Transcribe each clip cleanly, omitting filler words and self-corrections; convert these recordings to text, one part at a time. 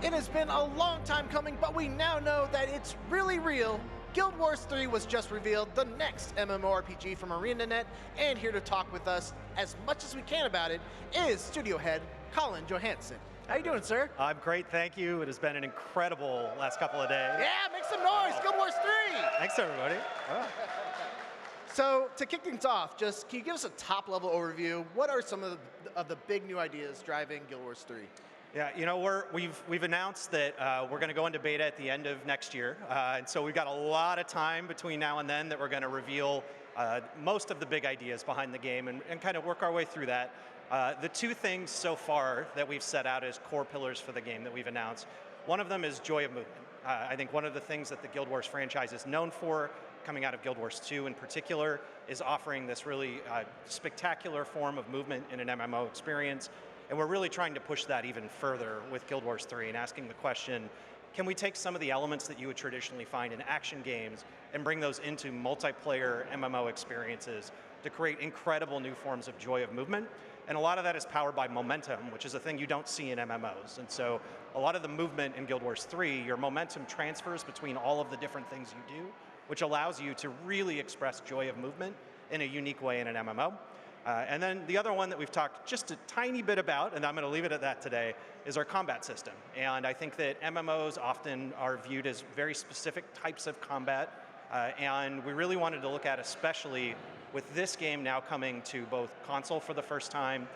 It has been a long time coming, but we now know that it's really real. Guild Wars 3 was just revealed, the next MMORPG from ArenaNet, and here to talk with us as much as we can about it is studio head Colin Johanson. How you doing, sir? I'm great, thank you. It has been an incredible last couple of days. Yeah, make some noise, Guild Wars 3! Thanks, everybody. So, to kick things off, just can you give us a top-level overview? What are some of the big new ideas driving Guild Wars 3? Yeah, you know, we've announced that we're going to go into beta at the end of next year, and so we've got a lot of time between now and then that we're going to reveal most of the big ideas behind the game and kind of work our way through that. The two things so far that we've set out as core pillars for the game that we've announced, one of them is joy of movement. I think one of the things that the Guild Wars franchise is known for, coming out of Guild Wars 2 in particular, is offering this really spectacular form of movement in an MMO experience. And we're really trying to push that even further with Guild Wars 3 and asking the question, can we take some of the elements that you would traditionally find in action games and bring those into multiplayer MMO experiences to create incredible new forms of joy of movement? And a lot of that is powered by momentum, which is a thing you don't see in MMOs. And so a lot of the movement in Guild Wars 3, your momentum transfers between all of the different things you do, which allows you to really express joy of movement in a unique way in an MMO. And then the other one that we've talked just a tiny bit about, and I'm going to leave it at that today, is our combat system. And I think that MMOs often are viewed as very specific types of combat, and we really wanted to look at, especially with this game now coming to both console for the first time,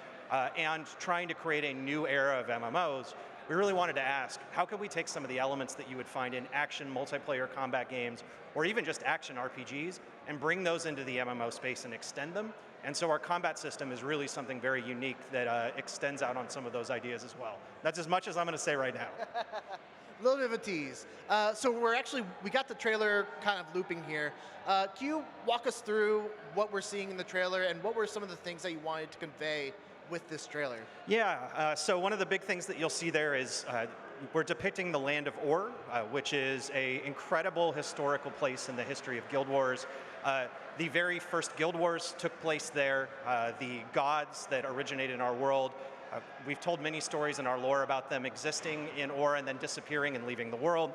and trying to create a new era of MMOs, we really wanted to ask, how could we take some of the elements that you would find in action multiplayer combat games, or even just action RPGs, and bring those into the MMO space and extend them? And so our combat system is really something very unique that extends out on some of those ideas as well. That's as much as I'm going to say right now. A little bit of a tease. So we got the trailer kind of looping here. Can you walk us through what we're seeing in the trailer and what were some of the things that you wanted to convey with this trailer? Yeah, so one of the big things that you'll see there is we're depicting the land of Or, which is an incredible historical place in the history of Guild Wars. The very first Guild Wars took place there. The gods that originated in our world, we've told many stories in our lore about them existing in Or and then disappearing and leaving the world.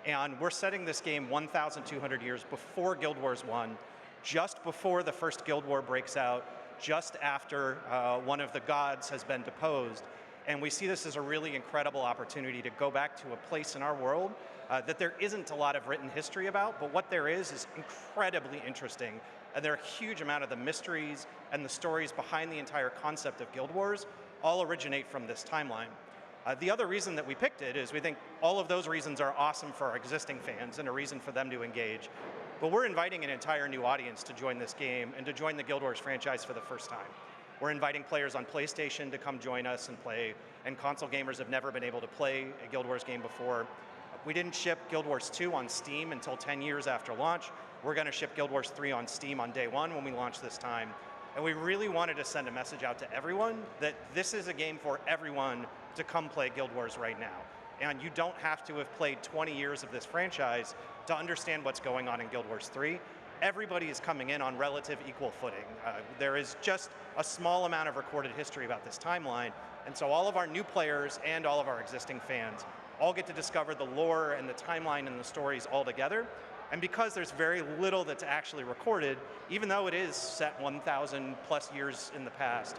And we're setting this game 1,200 years before Guild Wars 1, just before the first Guild War breaks out, just after one of the gods has been deposed. And we see this as a really incredible opportunity to go back to a place in our world that there isn't a lot of written history about, but what there is incredibly interesting. And there are a huge amount of the mysteries and the stories behind the entire concept of Guild Wars all originate from this timeline. The other reason that we picked it is we think all of those reasons are awesome for our existing fans and a reason for them to engage. But we're inviting an entire new audience to join this game and to join the Guild Wars franchise for the first time. We're inviting players on PlayStation to come join us and play, and console gamers have never been able to play a Guild Wars game before. We didn't ship Guild Wars 2 on Steam until 10 years after launch. We're going to ship Guild Wars 3 on Steam on day one when we launch this time. And we really wanted to send a message out to everyone that this is a game for everyone to come play Guild Wars right now. And you don't have to have played 20 years of this franchise to understand what's going on in Guild Wars 3. Everybody is coming in on relative equal footing. There is just a small amount of recorded history about this timeline, and so all of our new players and all of our existing fans all get to discover the lore and the timeline and the stories all together. And because there's very little that's actually recorded, even though it is set 1,000 plus years in the past,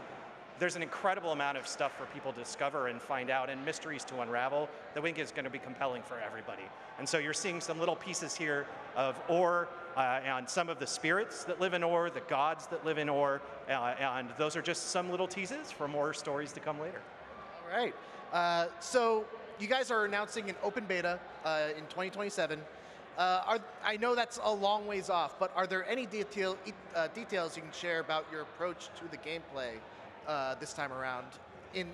there's an incredible amount of stuff for people to discover and find out and mysteries to unravel that we think is going to be compelling for everybody. And so you're seeing some little pieces here of Or and some of the spirits that live in Or, the gods that live in Or, and those are just some little teases for more stories to come later. All right. So you guys are announcing an open beta in 2027. I know that's a long ways off, but are there any details you can share about your approach to the gameplay this time around in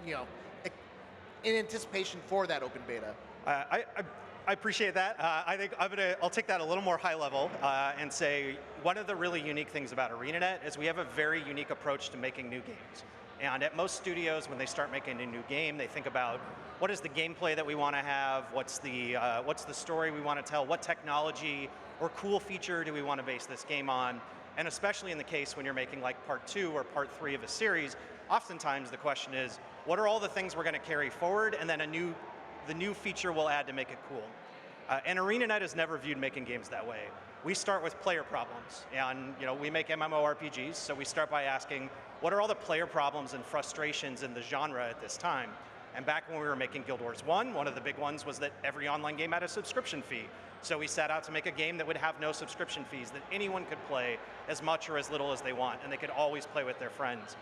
anticipation for that open beta? I appreciate that. I think I'll take that a little more high level and say one of the really unique things about ArenaNet is we have a very unique approach to making new games. And at most studios, when they start making a new game, they think about what is the gameplay that we want to have, what's the story we want to tell, what technology or cool feature do we want to base this game on. And especially in the case when you're making like part 2 or part 3 of a series, oftentimes the question is, what are all the things we're going to carry forward, and then a new the new feature we'll add to make it cool. And ArenaNet has never viewed making games that way. We start with player problems, and we make MMORPGs, so we start by asking, what are all the player problems and frustrations in the genre at this time? And back when we were making Guild Wars 1, one of the big ones was that every online game had a subscription fee. So we set out to make a game that would have no subscription fees, that anyone could play as much or as little as they want, and they could always play with their friends.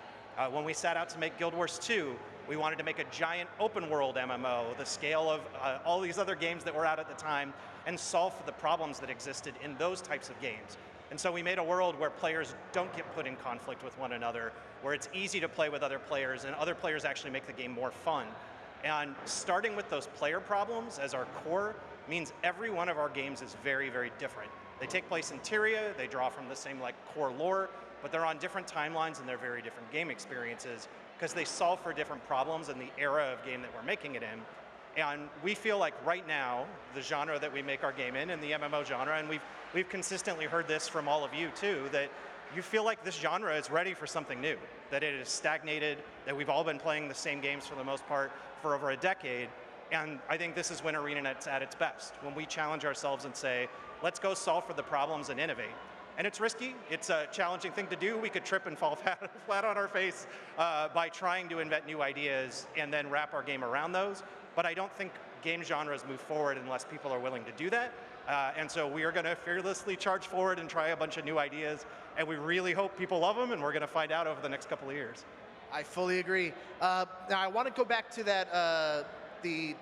When we set out to make Guild Wars 2, we wanted to make a giant open world MMO, the scale of all these other games that were out at the time, and solve for the problems that existed in those types of games. And so we made a world where players don't get put in conflict with one another, where it's easy to play with other players, and other players actually make the game more fun. And starting with those player problems as our core means every one of our games is very, very different. They take place in Tyria, they draw from the same core lore, but they're on different timelines and they're very different game experiences because they solve for different problems in the era of game that we're making it in. And we feel like right now, the genre that we make our game in the MMO genre, and we've consistently heard this from all of you too, that you feel like this genre is ready for something new, that it is stagnated, that we've all been playing the same games for the most part for over a decade. And I think this is when ArenaNet's at its best, when we challenge ourselves and say, let's go solve for the problems and innovate. And it's risky, it's a challenging thing to do. We could trip and fall flat on our face by trying to invent new ideas and then wrap our game around those. But I don't think game genres move forward unless people are willing to do that. And so we are going to fearlessly charge forward and try a bunch of new ideas. And we really hope people love them, and we're going to find out over the next couple of years. I fully agree. Now I want to go back to that the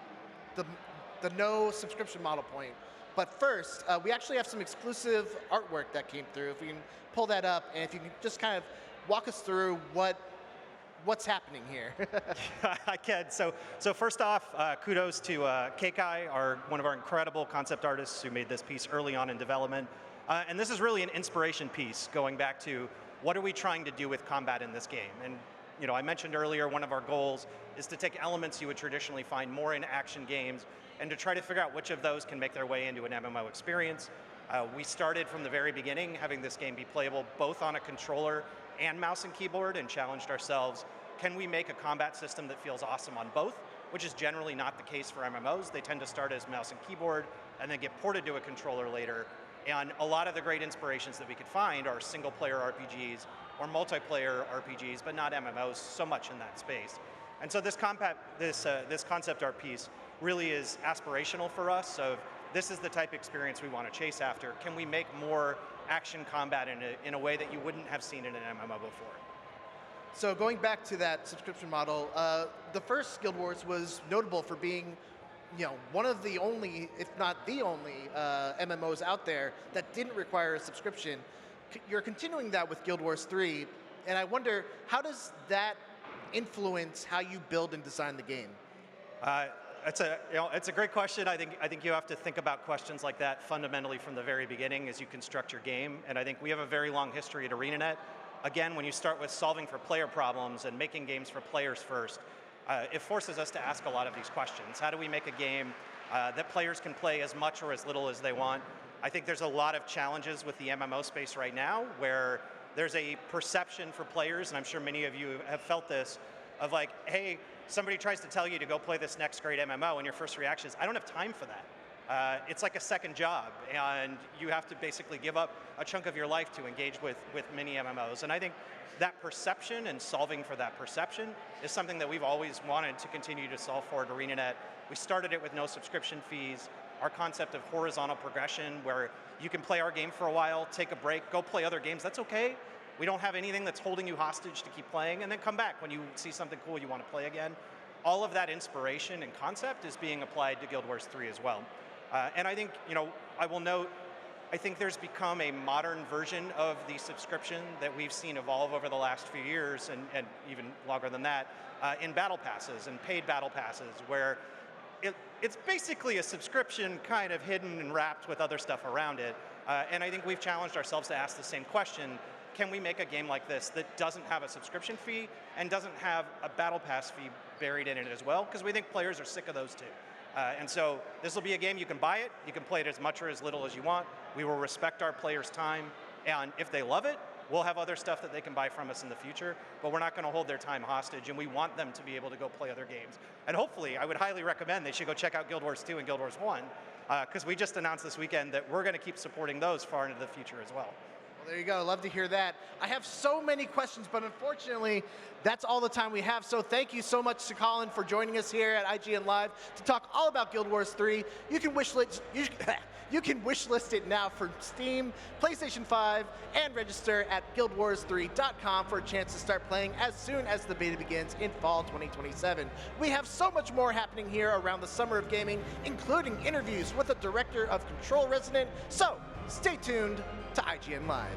no subscription model point. But first, we actually have some exclusive artwork that came through. If we can pull that up, and if you can just kind of walk us through what's happening here. I can. So first off, kudos to Kekai, one of our incredible concept artists who made this piece early on in development. And this is really an inspiration piece going back to what are we trying to do with combat in this game. And I mentioned earlier one of our goals is to take elements you would traditionally find more in action games and to try to figure out which of those can make their way into an MMO experience. We started from the very beginning having this game be playable both on a controller and mouse and keyboard, and challenged ourselves, can we make a combat system that feels awesome on both, which is generally not the case for MMOs. They tend to start as mouse and keyboard and then get ported to a controller later. And a lot of the great inspirations that we could find are single player RPGs or multiplayer RPGs, but not MMOs so much in that space. And so this concept art piece really is aspirational for us of this is the type of experience we want to chase after. Can we make more action combat in a way that you wouldn't have seen in an MMO before? So going back to that subscription model, the first Guild Wars was notable for being one of the only, if not the only, MMOs out there that didn't require a subscription. You're continuing that with Guild Wars 3, and I wonder, how does that influence how you build and design the game? It's a great question. I think you have to think about questions like that fundamentally from the very beginning as you construct your game. And I think we have a very long history at ArenaNet. Again, when you start with solving for player problems and making games for players first, it forces us to ask a lot of these questions. How do we make a game that players can play as much or as little as they want? I think there's a lot of challenges with the MMO space right now where there's a perception for players, and I'm sure many of you have felt this, of like, hey, somebody tries to tell you to go play this next great MMO, and your first reaction is, I don't have time for that. It's like a second job, and you have to basically give up a chunk of your life to engage with many MMOs. And I think that perception and solving for that perception is something that we've always wanted to continue to solve for at ArenaNet. We started it with no subscription fees. Our concept of horizontal progression, where you can play our game for a while, take a break, go play other games, that's okay. We don't have anything that's holding you hostage to keep playing, and then come back when you see something cool you want to play again. All of that inspiration and concept is being applied to Guild Wars 3 as well. And I think, I will note, I think there's become a modern version of the subscription that we've seen evolve over the last few years, and even longer than that, in battle passes and paid battle passes, where it's basically a subscription kind of hidden and wrapped with other stuff around it. And I think we've challenged ourselves to ask the same question. Can we make a game like this that doesn't have a subscription fee and doesn't have a battle pass fee buried in it as well? Because we think players are sick of those two. And so this will be a game, you can buy it, you can play it as much or as little as you want. We will respect our players' time, and if they love it, We'll have other stuff that they can buy from us in the future, but we're not going to hold their time hostage, and we want them to be able to go play other games. And hopefully, I would highly recommend they should go check out Guild Wars 2 and Guild Wars 1, because we just announced this weekend that we're going to keep supporting those far into the future as well. Well, there you go. Love to hear that. I have so many questions, but unfortunately, that's all the time we have. So thank you so much to Colin for joining us here at IGN Live to talk all about Guild Wars 3. You can wishlist it now for Steam, PlayStation 5, and register at guildwars3.com for a chance to start playing as soon as the beta begins in fall 2027. We have so much more happening here around the summer of gaming, including interviews with a director of Control resident. So stay tuned to IGN Live.